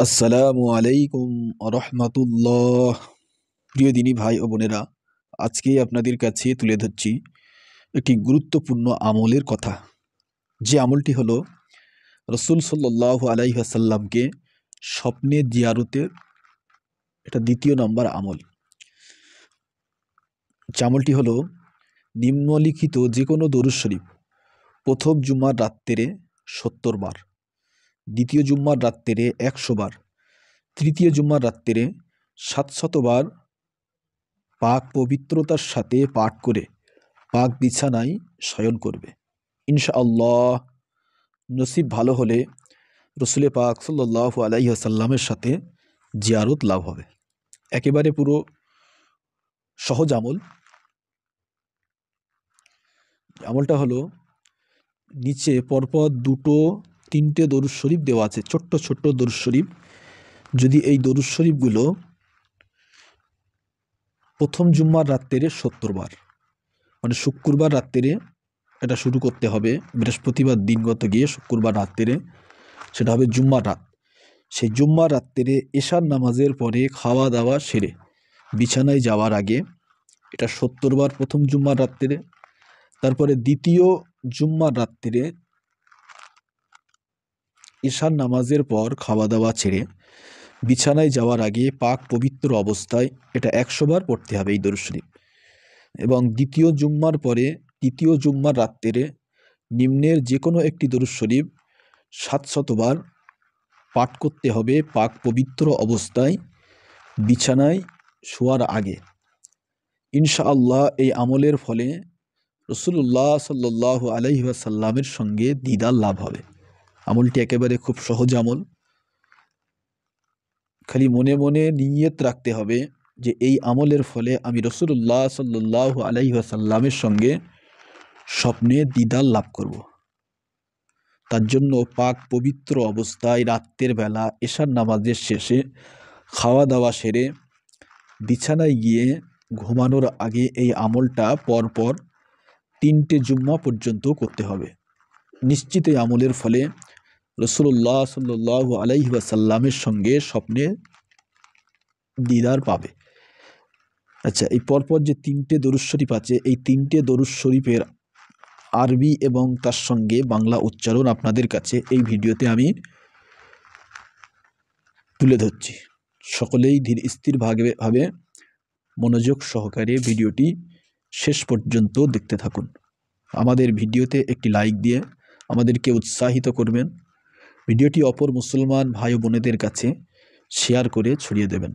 আসসালামু আলাইকুম রহমতুল্লাহ। প্রিয় দিনী ভাই ও বোনেরা, আজকে আপনাদের কাছে তুলে ধরছি একটি গুরুত্বপূর্ণ আমলের কথা। যে আমলটি হলো রসুল সাল্লাল্লাহু আলাইহি ওয়াসাল্লামকে স্বপ্নে জিয়ারতের এটা দ্বিতীয় নম্বর আমল। যে আমলটি হলো নিম্নলিখিত যে কোনো দরুদ শরীফ প্রথম জুম্মার রাত্রে 70 বার, দ্বিতীয় জুম্মার রাত্রে 100 বার, তৃতীয় জুম্মার রাত্রে 700 বার পাক পবিত্রতার সাথে পাঠ করে পাক বিছানায় শয়ন করবে। ইনশাআল্লাহ নসিব ভালো হলে রসুলে পাক সাল্লাল্লাহু আলাইহি ওয়াসাল্লামের সাথে জিয়ারত লাভ হবে। একেবারে পুরো সহজ আমল। আমলটা হলো নিচে পরপর দুটো তিনটে দরুদ শরীফ দেওয়া আছে, ছোট্ট ছোট্ট দরুদ শরীফ। যদি এই দরুদ শরীফগুলো প্রথম জুম্মার রাত্রে 70 বার, মানে শুক্রবার রাত্রে এটা শুরু করতে হবে, বৃহস্পতিবার দিনগত গিয়ে শুক্রবার রাত্রে সেটা হবে জুম্মার রাত। সেই জুম্মার রাত্রে এশার নামাজের পরে খাওয়া দাওয়া সেরে বিছানায় যাওয়ার আগে এটা 70 বার প্রথম জুম্মার রাত্রে, তারপরে দ্বিতীয় জুম্মার রাত্রে এশার নামাজের পর খাওয়া দাওয়া ছেড়ে বিছানায় যাওয়ার আগে পাক পবিত্র অবস্থায় এটা 100 বার পড়তে হবে এই দরুদ শরীফ। এবং দ্বিতীয় জুম্মার পরে তৃতীয় জুম্মার রাত্রে নিম্নের যে কোনো একটি দরুদ শরীফ 700 বার পাঠ করতে হবে পাক পবিত্র অবস্থায় বিছানায় শোয়ার আগে। ইনশাআল্লাহ এই আমলের ফলে রসুল্লাহ সাল্লাল্লাহু আলাইহি ওয়াসাল্লামের সঙ্গে দিদার লাভ হবে। আমলটি একেবারে খুব সহজ আমল। খালি মনে মনে নিয়ত রাখতে হবে যে এই আমলের ফলে আমি রসুল্লাহ সাল্লাল্লাহু আলাইহি ওয়াসাল্লামের সঙ্গে স্বপ্নে দিদার লাভ করব। তার জন্য পাক পবিত্র অবস্থায় রাত্রের বেলা এশার নামাজের শেষে খাওয়া দাওয়া সেরে বিছানায় গিয়ে ঘুমানোর আগে এই আমলটা পরপর 3টে জুম্মা পর্যন্ত করতে হবে। নিশ্চিত এই আমলের ফলে রসুল্লাহ সাল্লাল্লাহু আলাইহি ওয়াসাল্লামের সঙ্গে স্বপ্নে দিদার পাবে। আচ্ছা, এই পরপর যে 3টে দরুদ শরীফ আছে, এই 3টে দরুদ শরীফের আরবি এবং তার সঙ্গে বাংলা উচ্চারণ আপনাদের কাছে এই ভিডিওতে আমি তুলে ধরছি। সকলেই ধীর স্থির ভাবে মনোযোগ সহকারে ভিডিওটি শেষ পর্যন্ত দেখতে থাকুন। আমাদের ভিডিওতে একটি লাইক দিয়ে আমাদেরকে উৎসাহিত করবেন। ভিডিওটি অপর মুসলমান ভাই ও বোনেদের কাছে শেয়ার করে ছড়িয়ে দেবেন।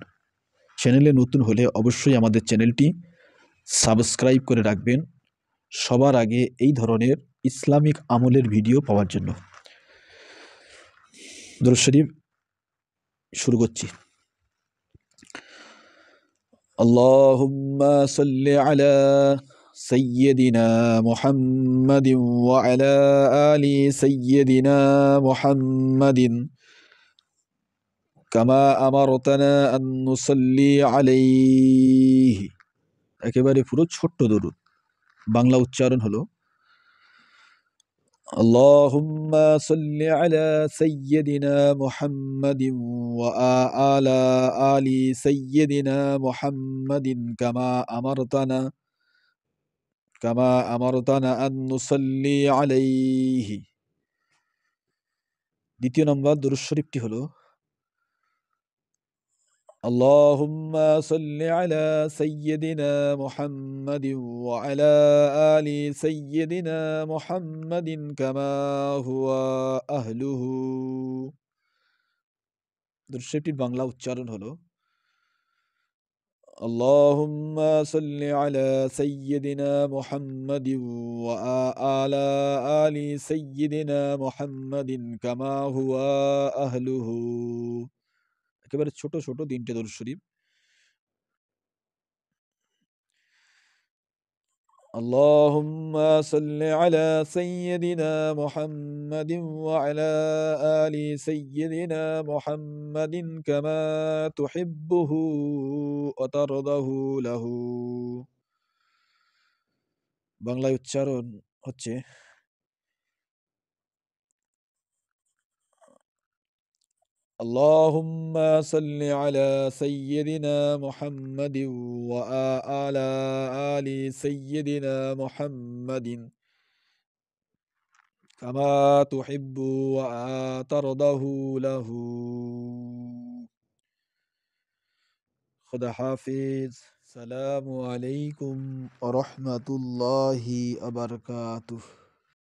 চ্যানেলে নতুন হলে অবশ্যই আমাদের চ্যানেলটি সাবস্ক্রাইব করে রাখবেন সবার আগে এই ধরনের ইসলামিক আমলের ভিডিও পাওয়ার জন্য। দরুদ শরীফ শুরু করছি। আল্লাহুম্মা সাল্লি আলা সাইয়্যিদিনা মুহাম্মাদিন ওয়া আলা আলি সাইয়্যিদিনা মুহাম্মাদিন কামা আমারতানা আন নুসাল্লি আলাইহি। একেবারে পুরো ছোট্ট দরুদ। বাংলা উচ্চারণ হলো আল্লাহুম্মা সাল্লি আলা সাইয়্যিদিনা মুহাম্মাদিন ওয়া আলা আলি সাইয়্যিদিনা মুহাম্মাদিন কামা আমারতানা আন নুসাল্লি আলাইহি। দ্বিতীয় নম্বর দরুদ শরীফটি হলো আল্লাহুম্মা সাল্লি আলা সাইয়্যিদিনা মুহাম্মাদিন ওয়া আলা আলি সাইয়্যিদিনা মুহাম্মাদিন কামা হুয়া আহলুহু। দরুদ শরীফটির বাংলা উচ্চারণ হলো আল্লাহুম্মা সাল্লি আলা সাইয়্যিদিনা মুহাম্মাদিন ওয়া আলা আলি সাইয়্যিদিনা মুহাম্মাদিন কামা হুয়া আহলুহু। একেবারে ছোট ছোট 3টে দরুদ শরীফ। আল্লাহুম্মা সাল্লি আলা সাইয়্যিদিনা মুহাম্মাদিন ওয়া আলা আলি সাইয়্যিদিনা মুহাম্মাদিন কামা তুহিব্বুহু ওয়া তারদাহু লাহু। বাংলায় উচ্চারণ হচ্ছে اللهم صل على سيدنا محمد وعلى آل سيدنا محمد كما تحب وترضه له. خدا حافظ. السلام عليكم ورحمة الله وبركاته.